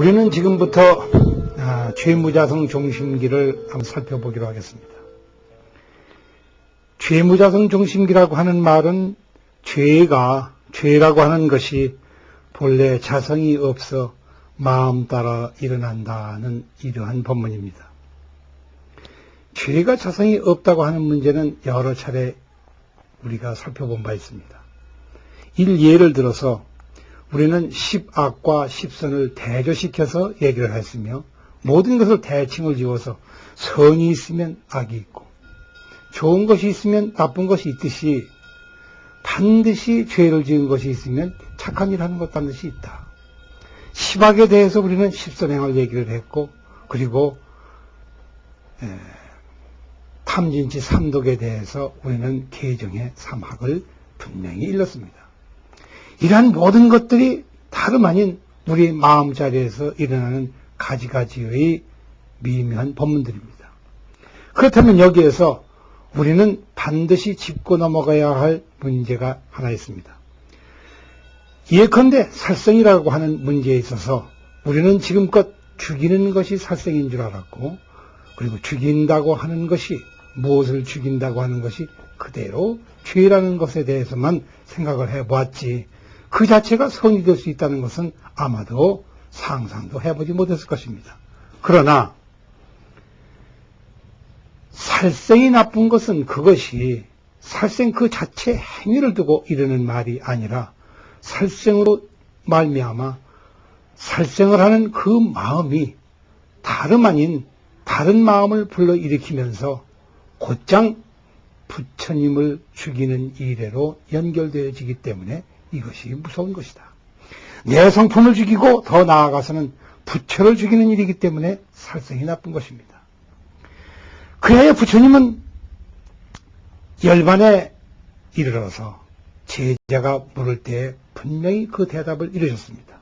우리는 지금부터 죄무자성 종심기를 한번 살펴보기로 하겠습니다. 죄무자성 종심기라고 하는 말은 죄라고 하는 것이 본래 자성이 없어 마음 따라 일어난다는 이러한 법문입니다. 죄가 자성이 없다고 하는 문제는 여러 차례 우리가 살펴본 바 있습니다. 예를 들어서 우리는 십악과 십선을 대조시켜서 얘기를 했으며 모든 것을 대칭을 지어서 선이 있으면 악이 있고 좋은 것이 있으면 나쁜 것이 있듯이 반드시 죄를 지은 것이 있으면 착한 일을 하는 것도 반드시 있다. 십악에 대해서 우리는 십선행을 얘기를 했고, 그리고 탐진치 삼독에 대해서 우리는 계정의 삼학을 분명히 일렀습니다. 이러한 모든 것들이 다름 아닌 우리 마음자리에서 일어나는 가지가지의 미묘한 법문들입니다. 그렇다면 여기에서 우리는 반드시 짚고 넘어가야 할 문제가 하나 있습니다. 예컨대 살생이라고 하는 문제에 있어서 우리는 지금껏 죽이는 것이 살생인 줄 알았고, 그리고 죽인다고 하는 것이, 무엇을 죽인다고 하는 것이 그대로 죄라는 것에 대해서만 생각을 해보았지, 그 자체가 선이 될 수 있다는 것은 아마도 상상도 해보지 못했을 것입니다. 그러나 살생이 나쁜 것은 그것이 살생 그 자체 행위를 두고 이르는 말이 아니라 살생으로 말미암아 살생을 하는 그 마음이 다름 아닌 다른 마음을 불러일으키면서 곧장 부처님을 죽이는 이래로 연결되어지기 때문에 이것이 무서운 것이다. 내 성품을 죽이고 더 나아가서는 부처를 죽이는 일이기 때문에 살생이 나쁜 것입니다. 그래야 부처님은 열반에 이르러서 제자가 물을 때 분명히 그 대답을 이루셨습니다.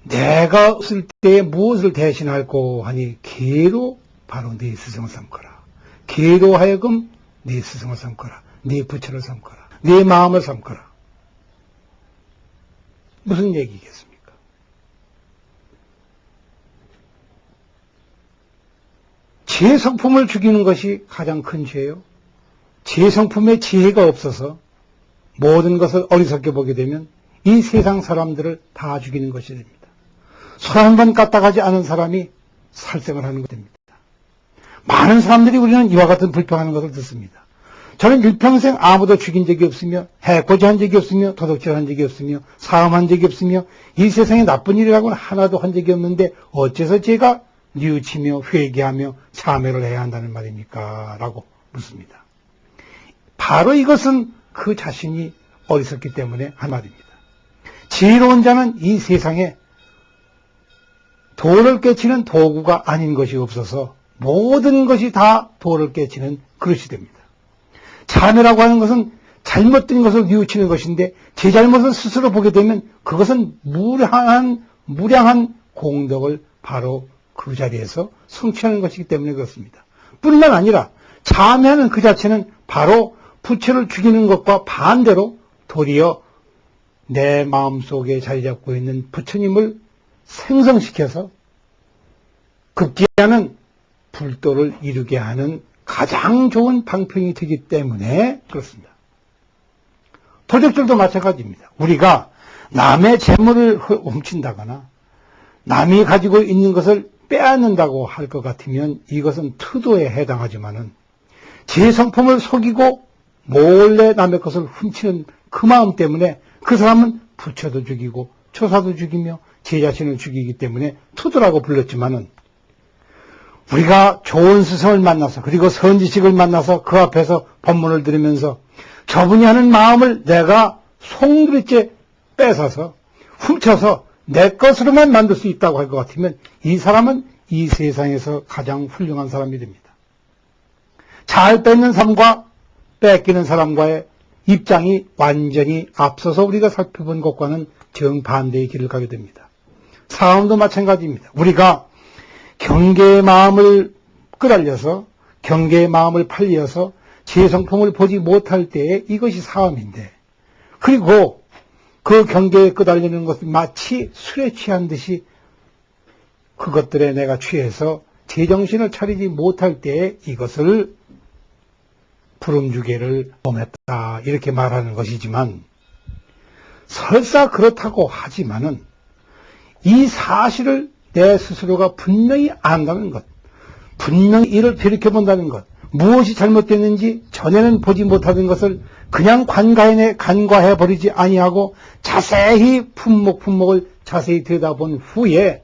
내가 없을 때에 무엇을 대신할꼬 하니 개로 바로 네 스승을 삼거라. 개로 하여금 네 스승을 삼거라. 네 부처를 삼거라. 네 마음을 삼거라. 무슨 얘기겠습니까? 제 성품을 죽이는 것이 가장 큰 죄예요. 제 성품에 지혜가 없어서 모든 것을 어리석게 보게 되면 이 세상 사람들을 다 죽이는 것이 됩니다. 손 한 번 까딱하지 않은 사람이 살생을 하는 것이 됩니다. 많은 사람들이 우리는 이와 같은 불평하는 것을 듣습니다. 저는 일평생 아무도 죽인 적이 없으며 해코지 한 적이 없으며 도둑질 한 적이 없으며 사음한 적이 없으며 이 세상에 나쁜 일이라고는 하나도 한 적이 없는데 어째서 제가 뉘우치며 회개하며 참회를 해야 한다는 말입니까? 라고 묻습니다. 바로 이것은 그 자신이 어리석기 때문에 한 말입니다. 지혜로운 자는 이 세상에 돌을 깨치는 도구가 아닌 것이 없어서 모든 것이 다 돌을 깨치는 그릇이 됩니다. 참회라고 하는 것은 잘못된 것을 뉘우치는 것인데 제 잘못을 스스로 보게 되면 그것은 무량한 공덕을 바로 그 자리에서 성취하는 것이기 때문에 그렇습니다. 뿐만 아니라 참회하는 그 자체는 바로 부처를 죽이는 것과 반대로 도리어 내 마음속에 자리 잡고 있는 부처님을 생성시켜서 급기야는 불도를 이루게 하는 가장 좋은 방편이 되기 때문에 그렇습니다. 도적질도 마찬가지입니다. 우리가 남의 재물을 훔친다거나 남이 가지고 있는 것을 빼앗는다고 할 것 같으면 이것은 투도에 해당하지만은 제 성품을 속이고 몰래 남의 것을 훔치는 그 마음 때문에 그 사람은 부처도 죽이고 초사도 죽이며 제 자신을 죽이기 때문에 투도라고 불렀지만은 우리가 좋은 스승을 만나서 그리고 선지식을 만나서 그 앞에서 법문을 들으면서 저분이 하는 마음을 내가 송두리째 뺏어서 훔쳐서 내 것으로만 만들 수 있다고 할 것 같으면 이 사람은 이 세상에서 가장 훌륭한 사람이 됩니다. 잘 뺏는 사람과 뺏기는 사람과의 입장이 완전히 앞서서 우리가 살펴본 것과는 정반대의 길을 가게 됩니다. 사람도 마찬가지입니다. 우리가 경계의 마음을 끌어올려서 경계의 마음을 팔려서 제 성품을 보지 못할 때에 이것이 사음인데, 그리고 그 경계에 끄달리는 것은 마치 술에 취한 듯이 그것들에 내가 취해서 제정신을 차리지 못할 때에 이것을 부름주계를 범했다 이렇게 말하는 것이지만, 설사 그렇다고 하지만은 이 사실을 내 스스로가 분명히 안다는 것, 분명히 이를 돌이켜본다는 것, 무엇이 잘못됐는지 전에는 보지 못하던 것을 그냥 간과해버리지 아니하고 자세히 품목을 자세히 들여다본 후에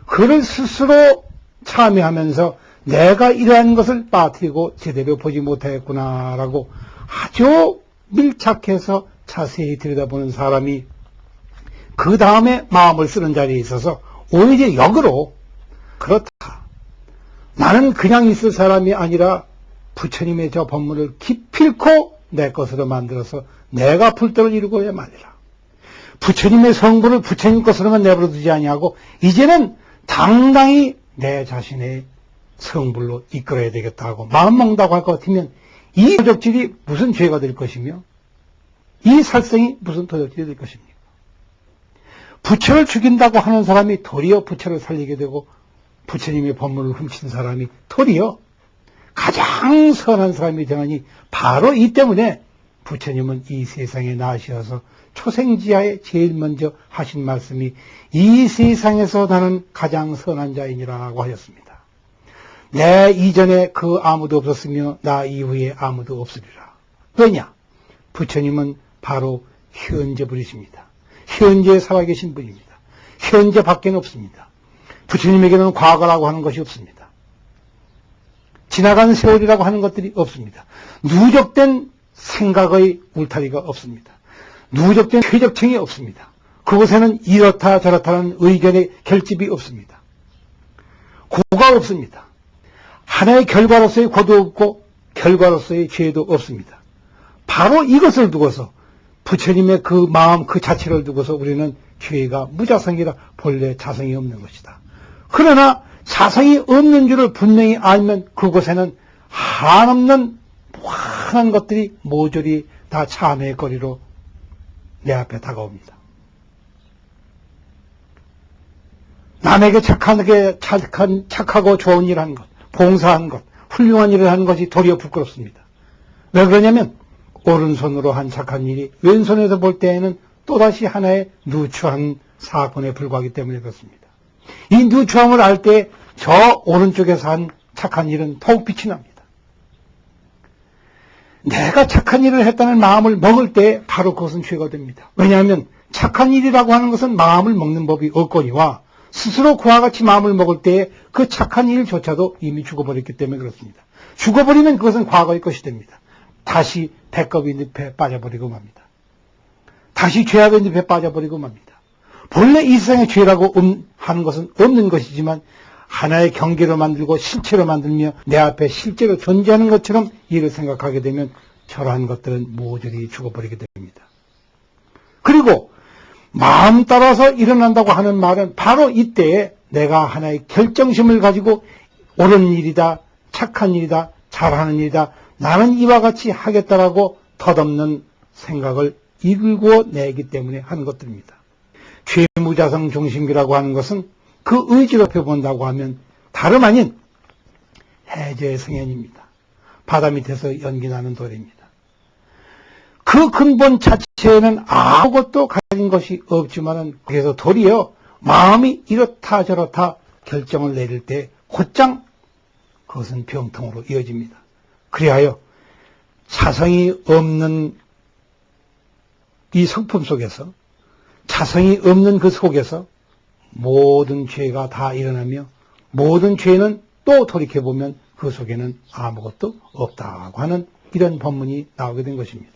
그를 스스로 참여하면서 내가 이러한 것을 빠뜨리고 제대로 보지 못하였구나라고 아주 밀착해서 자세히 들여다보는 사람이 그 다음에 마음을 쓰는 자리에 있어서 오히려 역으로, 그렇다, 나는 그냥 있을 사람이 아니라 부처님의 저 법문을 기필코 내 것으로 만들어서 내가 불도를 이루고야 말이라. 부처님의 성분을 부처님 것으로만 내버려두지 아니하고 이제는 당당히 내 자신의 성불로 이끌어야 되겠다 하고 마음먹는다고 할 것 같으면 이 도적질이 무슨 죄가 될 것이며 이 살생이 무슨 도적질이 될 것입니까? 부처를 죽인다고 하는 사람이 도리어 부처를 살리게 되고 부처님의 법문을 훔친 사람이 도리어 가장 선한 사람이 되느니, 바로 이 때문에 부처님은 이 세상에 나시어서 초생지하에 제일 먼저 하신 말씀이 이 세상에서 나는 가장 선한 자이니라고 하셨습니다. 내 이전에 그 아무도 없었으며 나 이후에 아무도 없으리라. 왜냐? 부처님은 바로 현재 분이십니다. 현재 살아계신 분입니다. 현재 밖에는 없습니다. 부처님에게는 과거라고 하는 것이 없습니다. 지나간 세월이라고 하는 것들이 없습니다. 누적된 생각의 울타리가 없습니다. 누적된 쾌적층이 없습니다. 그곳에는 이렇다 저렇다는 의견의 결집이 없습니다. 고가 없습니다. 하나의 결과로서의 고도 없고 결과로서의 죄도 없습니다. 바로 이것을 두고서, 부처님의 그 마음 그 자체를 두고서 우리는 죄가 무자성이라 본래 자성이 없는 것이다. 그러나 자성이 없는 줄을 분명히 알면 그곳에는 한없는 환한 것들이 모조리 다 참회의 거리로 내 앞에 다가옵니다. 남에게 착하고 좋은 일 하는 것, 봉사한 것, 훌륭한 일을 하는 것이 도리어 부끄럽습니다. 왜 그러냐면 오른손으로 한 착한 일이 왼손에서 볼 때에는 또다시 하나의 누추한 사건에 불과하기 때문에 그렇습니다. 이 누추함을 알 때 저 오른쪽에서 한 착한 일은 더욱 빛이 납니다. 내가 착한 일을 했다는 마음을 먹을 때 바로 그것은 죄가 됩니다. 왜냐하면 착한 일이라고 하는 것은 마음을 먹는 법이 없거니와 스스로 그와 같이 마음을 먹을 때에 그 착한 일조차도 이미 죽어버렸기 때문에 그렇습니다. 죽어버리면 그것은 과거의 것이 됩니다. 다시 배꼽이 늪에 빠져버리고 맙니다. 다시 죄악의 늪에 빠져버리고 맙니다. 본래 이 세상에 죄라고 하는 것은 없는 것이지만 하나의 경계로 만들고 실체로 만들며 내 앞에 실제로 존재하는 것처럼 이를 생각하게 되면 저러한 것들은 모조리 죽어버리게 됩니다. 그리고 마음 따라서 일어난다고 하는 말은 바로 이때에 내가 하나의 결정심을 가지고 옳은 일이다, 착한 일이다, 잘하는 일이다, 나는 이와 같이 하겠다라고 덧없는 생각을 일궈내기 때문에 하는 것들입니다. 죄무자성 중심기라고 하는 것은 그 의지로 펴본다고 하면 다름 아닌 해제 성현입니다. 바다 밑에서 연기 나는 돌입니다. 그 근본 자체에는 아무것도 가진 것이 없지만은 그래서 도리어 마음이 이렇다 저렇다 결정을 내릴 때 곧장 그것은 병통으로 이어집니다. 그리하여 자성이 없는 이 성품 속에서, 자성이 없는 그 속에서 모든 죄가 다 일어나며 모든 죄는 또 돌이켜보면 그 속에는 아무것도 없다고 하는 이런 법문이 나오게 된 것입니다.